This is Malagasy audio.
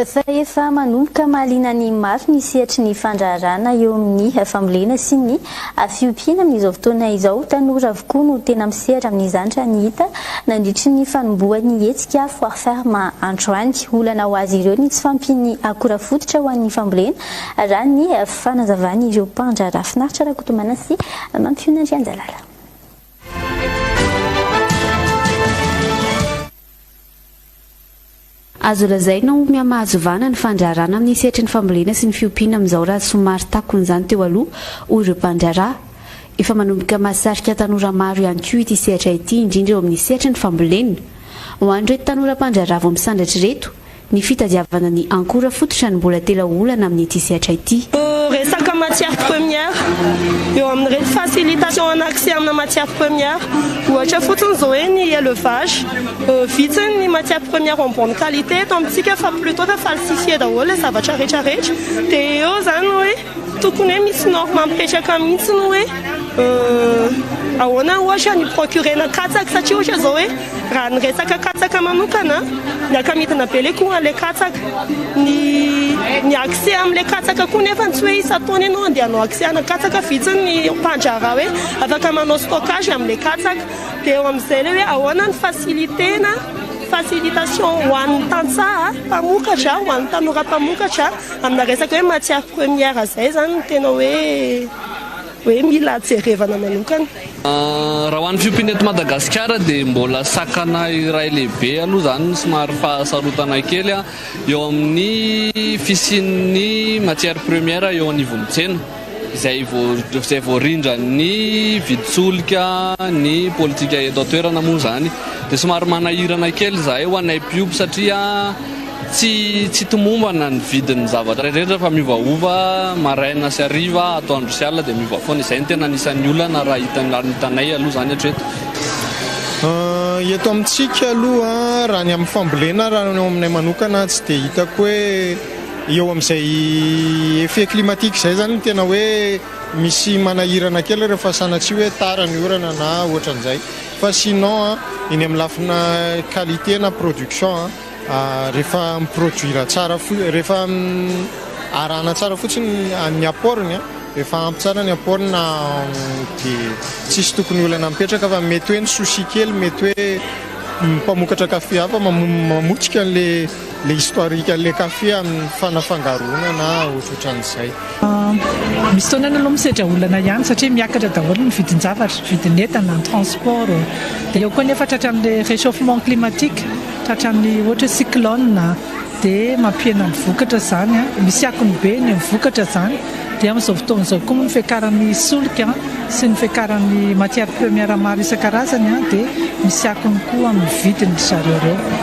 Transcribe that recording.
Fa efa manomboka mahaliana ny maro ny sehatry ny fandraharana eo amin'ny fambolena sy ny fiompiana amin'izao fotoana izao. Tanora avokoa no tena misehatra amin'izany raha ny hita nandritry ny fanombohan'ny hetsika foire ferme androany. Olana ho azy ireo ny tsy fampiny akora fototra ho an'ny fambolena raha ny fanazavany ireo mpandrahara. Finaritra Rakotomana sy mampiona Andrianjalala. Azo lazaina ho mihamahazovana ny fandraharana amin'ny sehatry ny fambolena sy ny fiompiana amin'izao raha somary takon'izany teo aloha hoy ireo mpandrahara. Efa manomboka mahasarika tanora maro ihany koa ity sehatra ity, indrindra eo amin'ny sehatry ny fambolena. Ho an'ireto tanora mpandrahara vao misandratra reto, ny fitadiavana ny ankora fototra ny mbola tela olana amin'ity sehatra ity. Resaka matière première eo amin'ny facilitation en accès amina matière première, ohatra fotsiny zao hoe ny élevage vitsiny ny matière première en bonne qualité, tamintsika fa plutôt fa falsifié daholo le zavatra rehetrarehetra. Dia eo zany hoe tokony hoe misy norme mipetraka mihitsiny hoe ahoana ohatra ny procurena katsaka, satria ohatra zao hoe raha ny resaka katsaka manokana ny akamitina be le koa le katsaka ny accès am'le katsaka koa nefa tsy hoe isa-taona ianao andeha hanao accès ana katsaka, vitsiny ny mpandrahara hoe afaka manao stockage am'le katsaka. Dia eo amin'izay le hoe ahoana ny facilitation ho an'ny tantsaha mpamokatra, ho an'ny tanora mpamokatra amina resaka hoe matière première zay zany no tena hoe mila jerevana manokana. Raha ho an'ny fiompiana eto Madagasikara dia mbola sakana iray lehibe aloha zany somary fahasarotana kely eo amin'ny fisian'ny matière première eo anivon'ny tsena, izay voarindra ny viditsolika ny politika eto an-toerana moa zany. Dia somary manahirana kely zahay ho anay mpiompy satria tsy tomombana ny vidin'ny zavatra rehetra fa miovaova maraina sy hariva, atoandro sy alina dia miova foana. Izay ny tena anisan'ny olana raha hitanay aloha zany hatreto. Eto amintsika aloha raha ny amin'ny fambolena raha eo aminay manokana tsy dia hitako hoe eo amin'izay effet climatique izay zany tena hoe misy manahirana kely rehefa sanatsy hoe tara ny orana na ohatran'izay. Fa sinon iny amin'ny lafina qualité na production rehefa miproduire tsara, rehefa arahana tsara fotsiny ny apportny, rehefa ampy tsara ny apportny dia tsisy tokony olana mipetraka fa mety hoe ny souci kely, mety hoe mpamokatra kafe hafa mamotsika le historique le kafe amin'ny fanafangaroana na ohatran'izay. Misy taonana aloha misedra olana ihany satria miakatra daholo ny vidin-javatra, vidin'entana, ny transport. Dia eo koa nefa tratran'le réchauffement climatique, tratran'ny ohatra cyclone dia mampiena ny vokatra zany, misy akony be ny vokatra zany. Dia amin'izao fotoana izao koa ny fiakaran'ny solika sy ny fiakaran'ny matière première maro isan-karazany dia misy akony koa amin'ny vidiny zareo ireo.